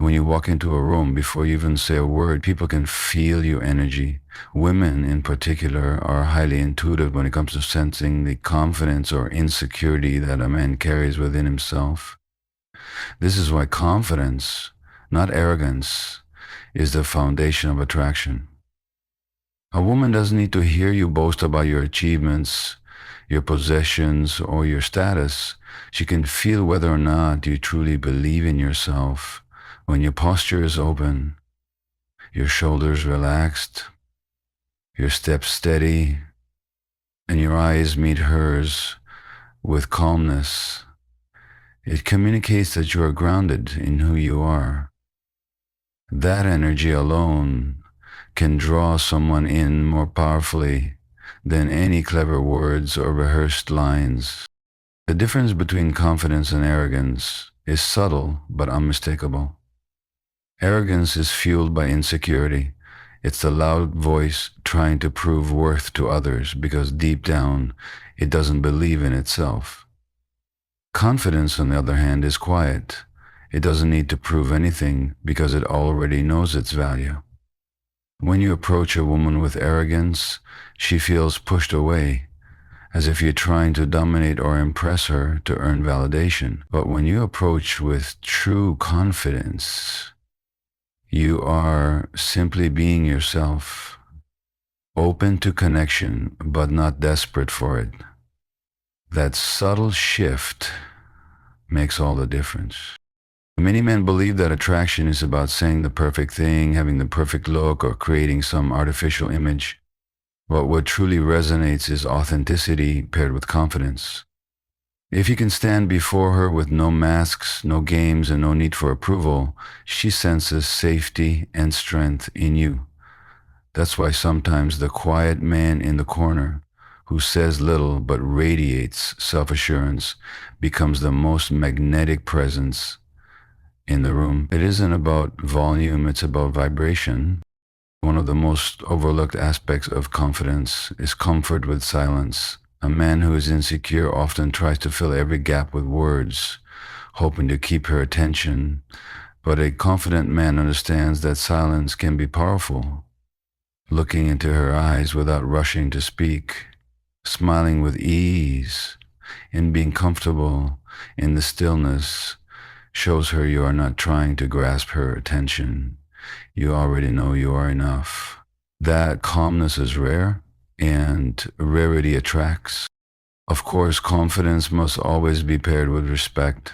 When you walk into a room, before you even say a word, people can feel your energy. Women in particular are highly intuitive when it comes to sensing the confidence or insecurity that a man carries within himself. This is why confidence, not arrogance, is the foundation of attraction. A woman doesn't need to hear you boast about your achievements, your possessions, or your status. She can feel whether or not you truly believe in yourself. When your posture is open, your shoulders relaxed, your steps steady, and your eyes meet hers with calmness, it communicates that you are grounded in who you are. That energy alone can draw someone in more powerfully than any clever words or rehearsed lines. The difference between confidence and arrogance is subtle but unmistakable. Arrogance is fueled by insecurity. It's the loud voice trying to prove worth to others because deep down it doesn't believe in itself. Confidence, on the other hand, is quiet. It doesn't need to prove anything because it already knows its value. When you approach a woman with arrogance, she feels pushed away, as if you're trying to dominate or impress her to earn validation. But when you approach with true confidence, you are simply being yourself, open to connection, but not desperate for it. That subtle shift makes all the difference. Many men believe that attraction is about saying the perfect thing, having the perfect look, or creating some artificial image. But what truly resonates is authenticity paired with confidence. If you can stand before her with no masks, no games, and no need for approval, she senses safety and strength in you. That's why sometimes the quiet man in the corner, who says little but radiates self-assurance, becomes the most magnetic presence in the room. It isn't about volume, it's about vibration. One of the most overlooked aspects of confidence is comfort with silence. A man who is insecure often tries to fill every gap with words, hoping to keep her attention. But a confident man understands that silence can be powerful. Looking into her eyes without rushing to speak, smiling with ease, and being comfortable in the stillness shows her you are not trying to grasp her attention. You already know you are enough. That calmness is rare, and rarity attracts. Of course, confidence must always be paired with respect.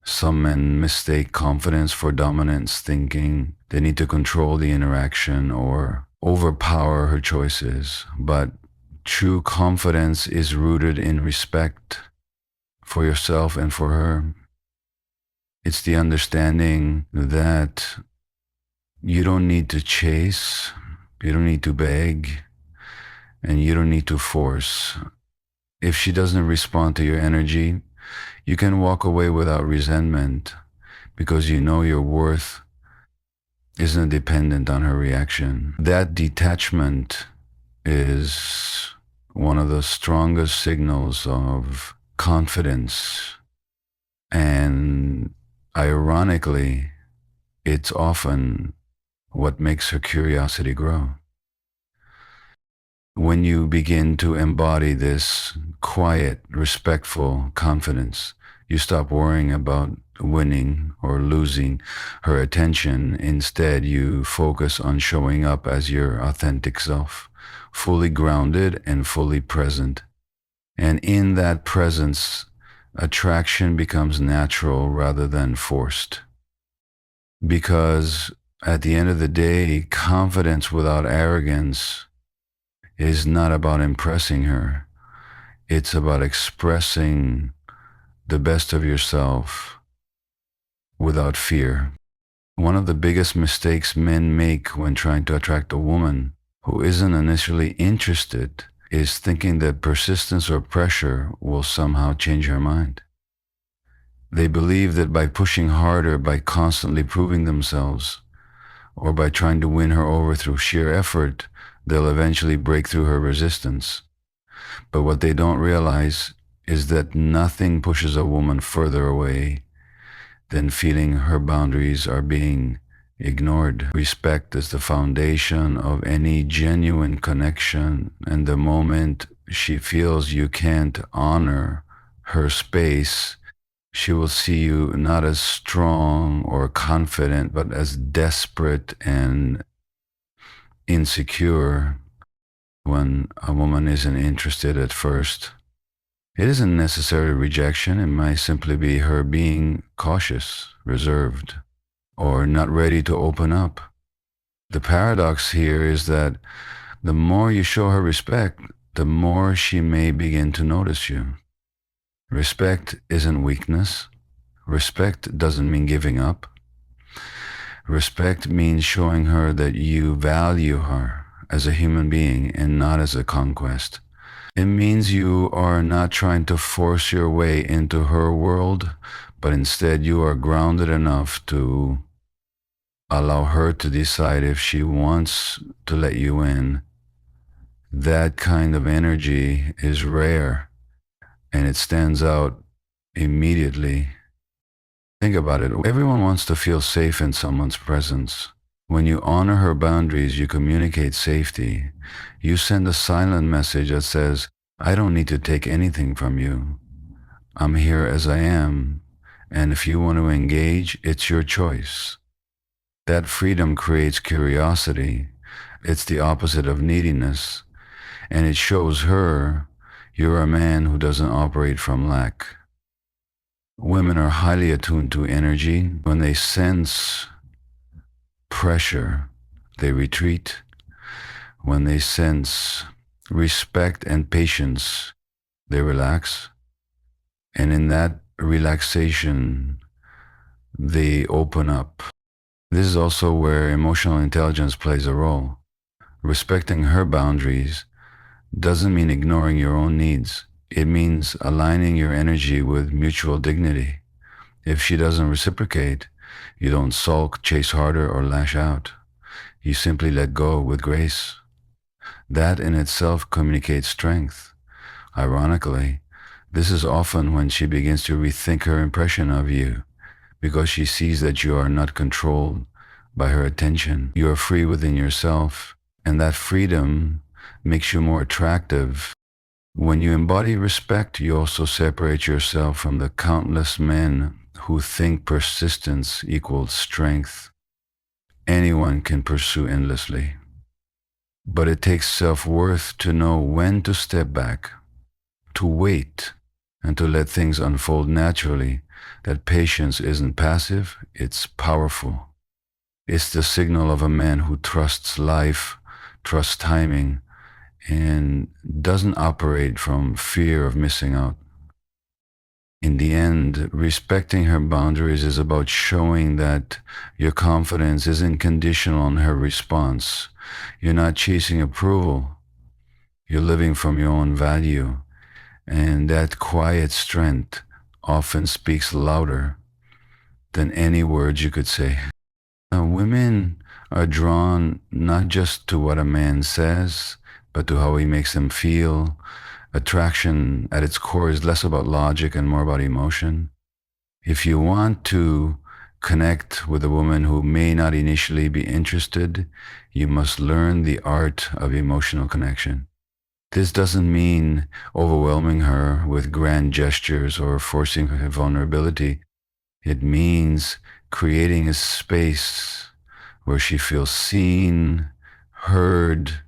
Some men mistake confidence for dominance, thinking they need to control the interaction or overpower her choices. But true confidence is rooted in respect for yourself and for her. It's the understanding that you don't need to chase, you don't need to beg, and you don't need to force. If she doesn't respond to your energy, you can walk away without resentment because you know your worth isn't dependent on her reaction. That detachment is one of the strongest signals of confidence, and ironically, it's often what makes her curiosity grow. When you begin to embody this quiet, respectful confidence, you stop worrying about winning or losing her attention. Instead, you focus on showing up as your authentic self, fully grounded and fully present. And in that presence, attraction becomes natural rather than forced. Because at the end of the day, confidence without arrogance is not about impressing her. It's about expressing the best of yourself without fear. One of the biggest mistakes men make when trying to attract a woman who isn't initially interested is thinking that persistence or pressure will somehow change her mind. They believe that by pushing harder, by constantly proving themselves, or by trying to win her over through sheer effort, they'll eventually break through her resistance. But what they don't realize is that nothing pushes a woman further away than feeling her boundaries are being ignored. Respect is the foundation of any genuine connection, and the moment she feels you can't honor her space, she will see you not as strong or confident, but as desperate and insecure. When a woman isn't interested at first, it isn't necessarily rejection. It might simply be her being cautious, reserved, or not ready to open up. The paradox here is that the more you show her respect, the more she may begin to notice you. Respect isn't weakness. Respect doesn't mean giving up. Respect means showing her that you value her as a human being and not as a conquest. It means you are not trying to force your way into her world, but instead you are grounded enough to allow her to decide if she wants to let you in. That kind of energy is rare, and it stands out immediately. Think about it. Everyone wants to feel safe in someone's presence. When you honor her boundaries, you communicate safety. You send a silent message that says, I don't need to take anything from you. I'm here as I am, and if you want to engage, it's your choice. That freedom creates curiosity. It's the opposite of neediness, and it shows her you're a man who doesn't operate from lack. Women are highly attuned to energy. When they sense pressure, they retreat. When they sense respect and patience, they relax. And in that relaxation, they open up. This is also where emotional intelligence plays a role. Respecting her boundaries doesn't mean ignoring your own needs. It means aligning your energy with mutual dignity. If she doesn't reciprocate, you don't sulk, chase harder, or lash out. You simply let go with grace. That in itself communicates strength. Ironically, this is often when she begins to rethink her impression of you, because she sees that you are not controlled by her attention. You are free within yourself, and that freedom makes you more attractive. When you embody respect, you also separate yourself from the countless men who think persistence equals strength. Anyone can pursue endlessly, but it takes self-worth to know when to step back, to wait, and to let things unfold naturally. That patience isn't passive, it's powerful. It's the signal of a man who trusts life, trusts timing, and doesn't operate from fear of missing out. In the end, respecting her boundaries is about showing that your confidence isn't conditional on her response. You're not chasing approval. You're living from your own value. And that quiet strength often speaks louder than any words you could say. Now, women are drawn not just to what a man says, but to how he makes them feel. Attraction at its core is less about logic and more about emotion. If you want to connect with a woman who may not initially be interested, you must learn the art of emotional connection. This doesn't mean overwhelming her with grand gestures or forcing her vulnerability. It means creating a space where she feels seen, heard,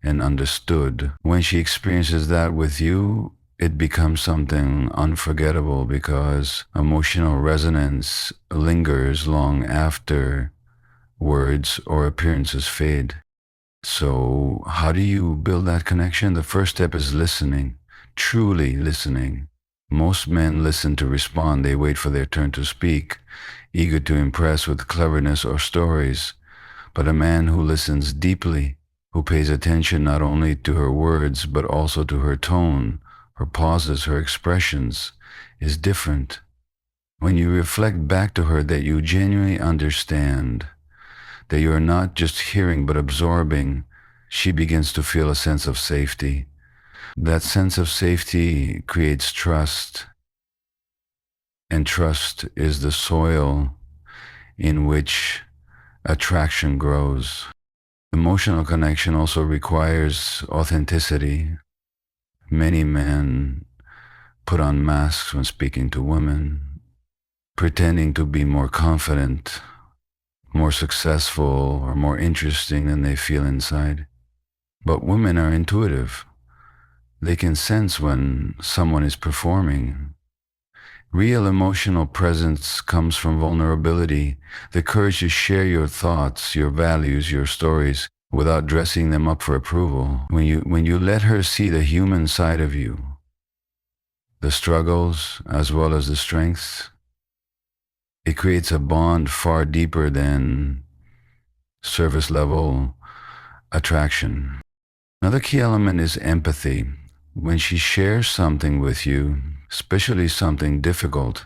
and understood. When she experiences that with you, it becomes something unforgettable because emotional resonance lingers long after words or appearances fade. So how do you build that connection? The first step is listening, truly listening. Most men listen to respond. They wait for their turn to speak, eager to impress with cleverness or stories. But a man who listens deeply, who pays attention not only to her words, but also to her tone, her pauses, her expressions, is different. When you reflect back to her that you genuinely understand, that you are not just hearing but absorbing, she begins to feel a sense of safety. That sense of safety creates trust. And trust is the soil in which attraction grows. Emotional connection also requires authenticity. Many men put on masks when speaking to women, pretending to be more confident, more successful, or more interesting than they feel inside. But women are intuitive. They can sense when someone is performing. Real emotional presence comes from vulnerability, the courage to share your thoughts, your values, your stories without dressing them up for approval. When you let her see the human side of you, the struggles as well as the strengths, it creates a bond far deeper than surface level attraction. Another key element is empathy. When she shares something with you, especially something difficult,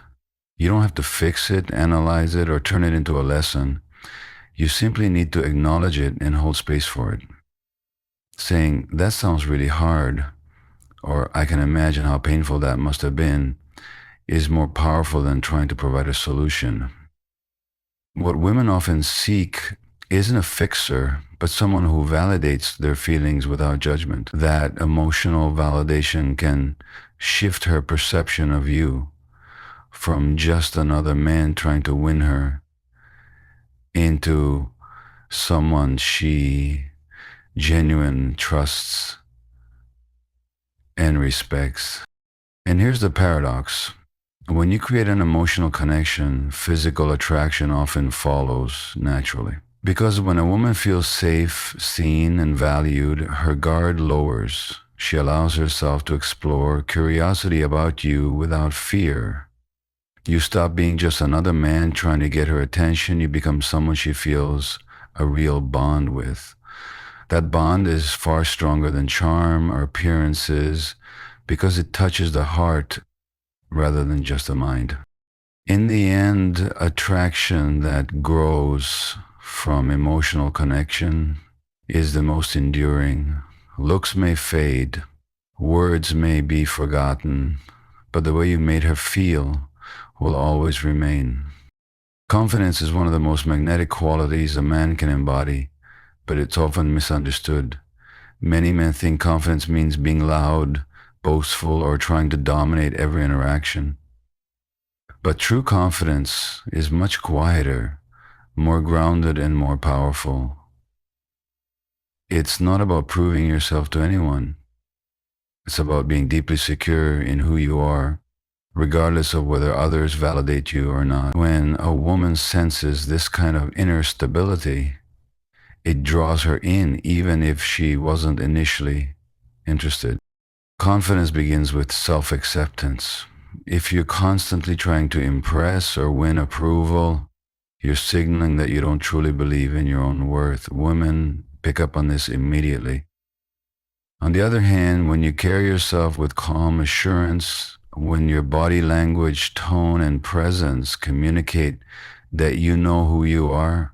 you don't have to fix it, analyze it, or turn it into a lesson. You simply need to acknowledge it and hold space for it. Saying, "That sounds really hard," or "I can imagine how painful that must have been," is more powerful than trying to provide a solution. What women often seek isn't a fixer, but someone who validates their feelings without judgment. That emotional validation can shift her perception of you from just another man trying to win her into someone she genuinely trusts and respects. And here's the paradox. When you create an emotional connection, physical attraction often follows naturally. Because when a woman feels safe, seen, and valued, her guard lowers. She allows herself to explore curiosity about you without fear. You stop being just another man trying to get her attention. You become someone she feels a real bond with. That bond is far stronger than charm or appearances because it touches the heart rather than just the mind. In the end, attraction that grows from emotional connection is the most enduring. Looks may fade, words may be forgotten, but the way you made her feel will always remain. Confidence is one of the most magnetic qualities a man can embody, but it's often misunderstood. Many men think confidence means being loud, boastful, or trying to dominate every interaction. But true confidence is much quieter, more grounded, and more powerful. It's not about proving yourself to anyone. It's about being deeply secure in who you are, regardless of whether others validate you or not. When a woman senses this kind of inner stability, it draws her in even if she wasn't initially interested. Confidence begins with self-acceptance. If you're constantly trying to impress or win approval, you're signaling that you don't truly believe in your own worth. Women pick up on this immediately. On the other hand, when you carry yourself with calm assurance, when your body language, tone, and presence communicate that you know who you are,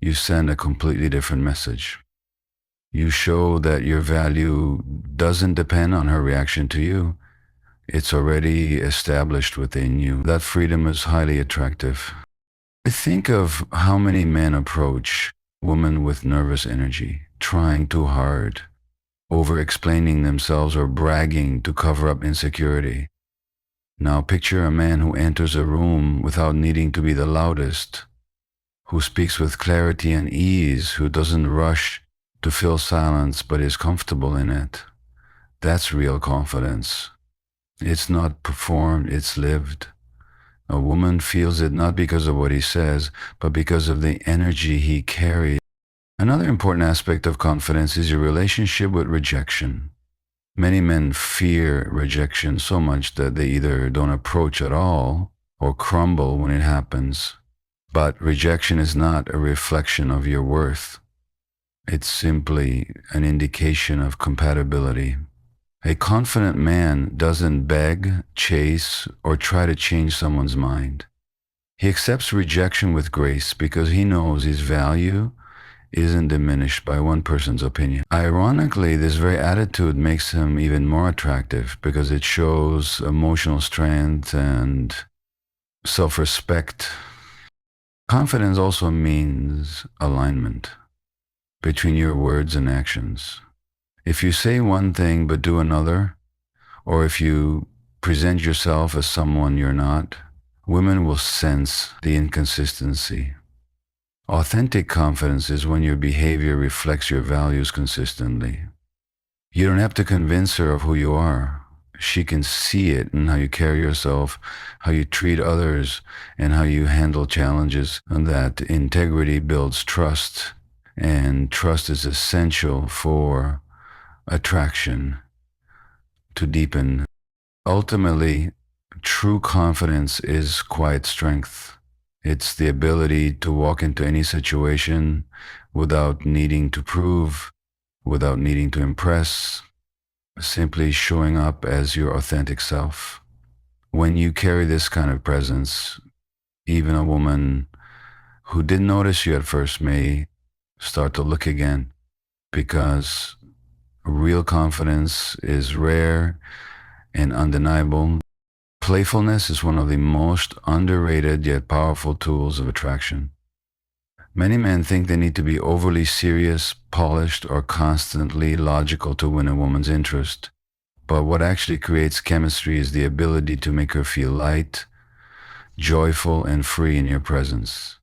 you send a completely different message. You show that your value doesn't depend on her reaction to you. It's already established within you. That freedom is highly attractive. I think of how many men approach women with nervous energy, trying too hard, over-explaining themselves or bragging to cover up insecurity. Now picture a man who enters a room without needing to be the loudest, who speaks with clarity and ease, who doesn't rush to fill silence but is comfortable in it. That's real confidence. It's not performed, it's lived. A woman feels it not because of what he says, but because of the energy he carries. Another important aspect of confidence is your relationship with rejection. Many men fear rejection so much that they either don't approach at all or crumble when it happens. But rejection is not a reflection of your worth. It's simply an indication of compatibility. A confident man doesn't beg, chase, or try to change someone's mind. He accepts rejection with grace because he knows his value isn't diminished by one person's opinion. Ironically, this very attitude makes him even more attractive because it shows emotional strength and self-respect. Confidence also means alignment between your words and actions. If you say one thing but do another, or if you present yourself as someone you're not, women will sense the inconsistency. Authentic confidence is when your behavior reflects your values consistently. You don't have to convince her of who you are. She can see it in how you carry yourself, how you treat others, and how you handle challenges. And that integrity builds trust, and trust is essential for attraction to deepen. Ultimately, true confidence is quiet strength. It's the ability to walk into any situation without needing to prove, without needing to impress, simply showing up as your authentic self. When you carry this kind of presence, even a woman who didn't notice you at first may start to look again, because real confidence is rare and undeniable. Playfulness is one of the most underrated yet powerful tools of attraction. Many men think they need to be overly serious, polished, or constantly logical to win a woman's interest. But what actually creates chemistry is the ability to make her feel light, joyful, and free in your presence.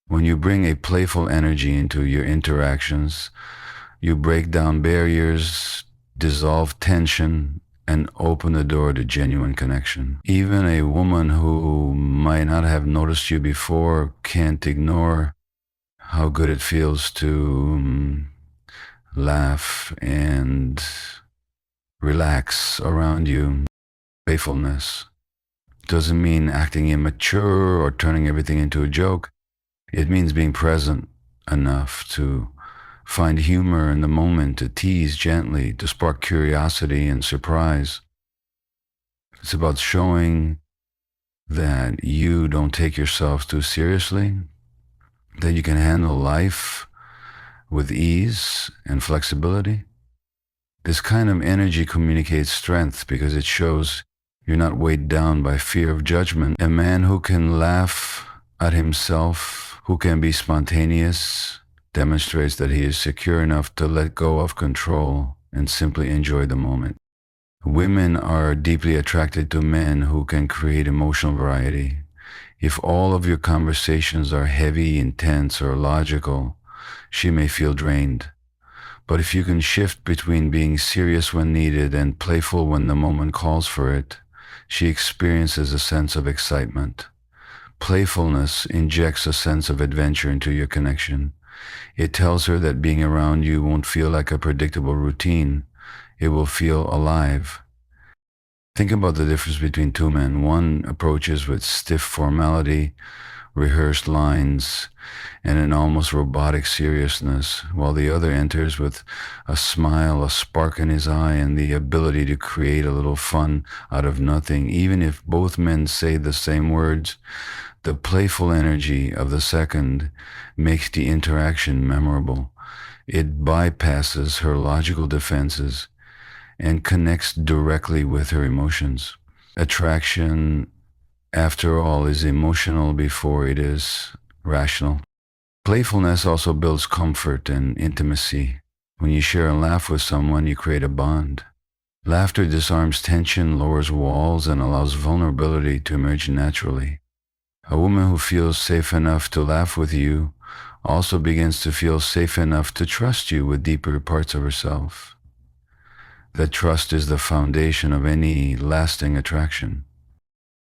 When you bring a playful energy into your interactions, you break down barriers, dissolve tension, and open the door to genuine connection. Even a woman who might not have noticed you before can't ignore how good it feels to laugh and relax around you. Playfulness doesn't mean acting immature or turning everything into a joke. It means being present enough to find humor in the moment, to tease gently, to spark curiosity and surprise. It's about showing that you don't take yourself too seriously, that you can handle life with ease and flexibility. This kind of energy communicates strength because it shows you're not weighed down by fear of judgment. A man who can laugh at himself, who can be spontaneous, demonstrates that he is secure enough to let go of control and simply enjoy the moment. Women are deeply attracted to men who can create emotional variety. If all of your conversations are heavy, intense, or logical, she may feel drained. But if you can shift between being serious when needed and playful when the moment calls for it, she experiences a sense of excitement. Playfulness injects a sense of adventure into your connection. It tells her that being around you won't feel like a predictable routine. It will feel alive. Think about the difference between two men. One approaches with stiff formality, rehearsed lines, and an almost robotic seriousness, while the other enters with a smile, a spark in his eye, and the ability to create a little fun out of nothing. Even if both men say the same words, the playful energy of the second makes the interaction memorable. It bypasses her logical defenses and connects directly with her emotions. Attraction, after all, is emotional before it is rational. Playfulness also builds comfort and intimacy. When you share a laugh with someone, you create a bond. Laughter disarms tension, lowers walls, and allows vulnerability to emerge naturally. A woman who feels safe enough to laugh with you also begins to feel safe enough to trust you with deeper parts of herself. That trust is the foundation of any lasting attraction.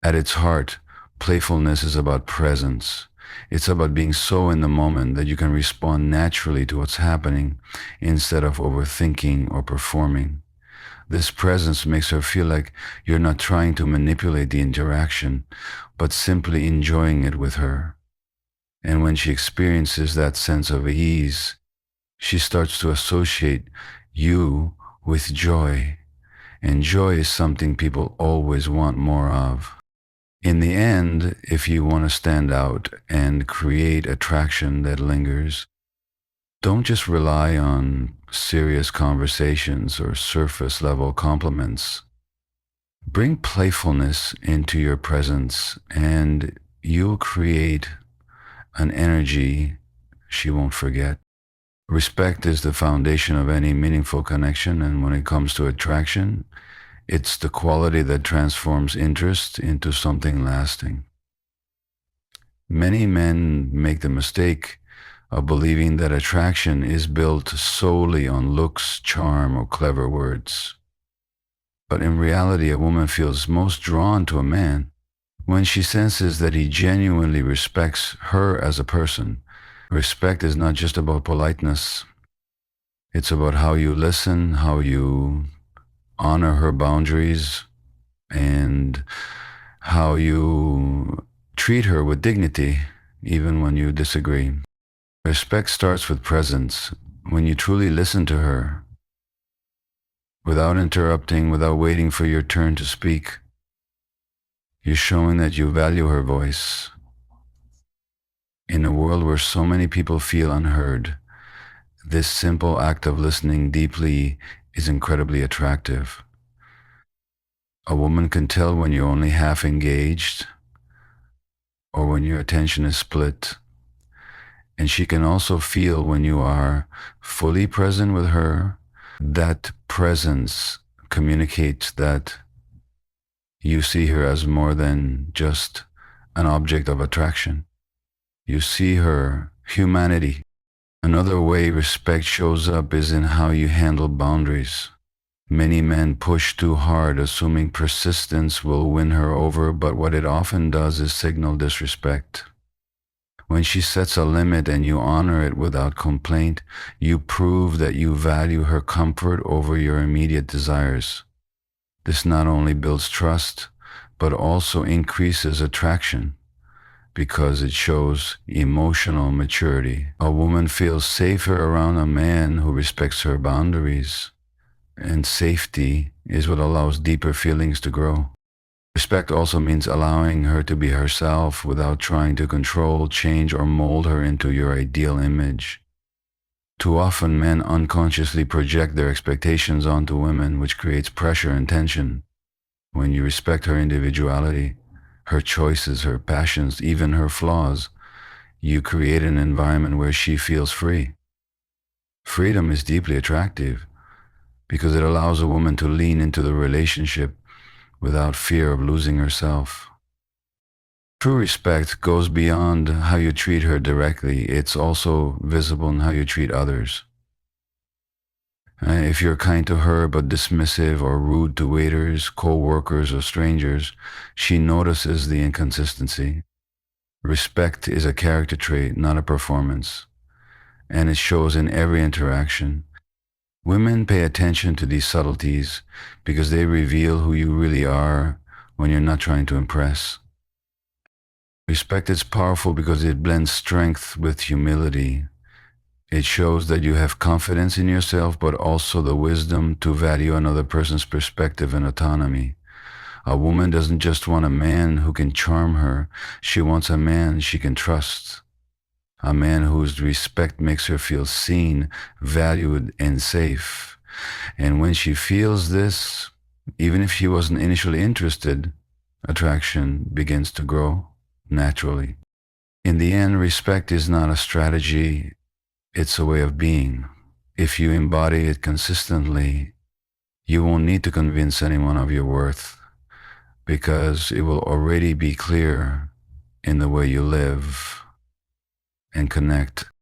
At its heart, playfulness is about presence. It's about being so in the moment that you can respond naturally to what's happening instead of overthinking or performing. This presence makes her feel like you're not trying to manipulate the interaction, but simply enjoying it with her. And when she experiences that sense of ease, she starts to associate you with joy. And joy is something people always want more of. In the end, if you want to stand out and create attraction that lingers, don't just rely on serious conversations or surface level compliments. Bring playfulness into your presence, and you'll create an energy she won't forget. Respect is the foundation of any meaningful connection, and when it comes to attraction, it's the quality that transforms interest into something lasting. Many men make the mistake of believing that attraction is built solely on looks, charm, or clever words. But in reality, a woman feels most drawn to a man when she senses that he genuinely respects her as a person. Respect is not just about politeness. It's about how you listen, how you honor her boundaries, and how you treat her with dignity, even when you disagree. Respect starts with presence. When you truly listen to her, without interrupting, without waiting for your turn to speak, you're showing that you value her voice. In a world where so many people feel unheard, this simple act of listening deeply is incredibly attractive. A woman can tell when you're only half engaged or when your attention is split. And she can also feel when you are fully present with her. That presence communicates that you see her as more than just an object of attraction. You see her humanity. Another way respect shows up is in how you handle boundaries. Many men push too hard, assuming persistence will win her over, but what it often does is signal disrespect. When she sets a limit and you honor it without complaint, you prove that you value her comfort over your immediate desires. This not only builds trust, but also increases attraction because it shows emotional maturity. A woman feels safer around a man who respects her boundaries, and safety is what allows deeper feelings to grow. Respect also means allowing her to be herself without trying to control, change, or mold her into your ideal image. Too often, men unconsciously project their expectations onto women, which creates pressure and tension. When you respect her individuality, her choices, her passions, even her flaws, you create an environment where she feels free. Freedom is deeply attractive because it allows a woman to lean into the relationship without fear of losing herself. True respect goes beyond how you treat her directly. It's also visible in how you treat others. If you're kind to her but dismissive or rude to waiters, co-workers, or strangers, she notices the inconsistency. Respect is a character trait, not a performance, and it shows in every interaction. Women pay attention to these subtleties because they reveal who you really are when you're not trying to impress. Respect is powerful because it blends strength with humility. It shows that you have confidence in yourself, but also the wisdom to value another person's perspective and autonomy. A woman doesn't just want a man who can charm her. She wants a man she can trust. A man whose respect makes her feel seen, valued, and safe. And when she feels this, even if she wasn't initially interested, attraction begins to grow naturally. In the end, respect is not a strategy, it's a way of being. If you embody it consistently, you won't need to convince anyone of your worth because it will already be clear in the way you live and connect.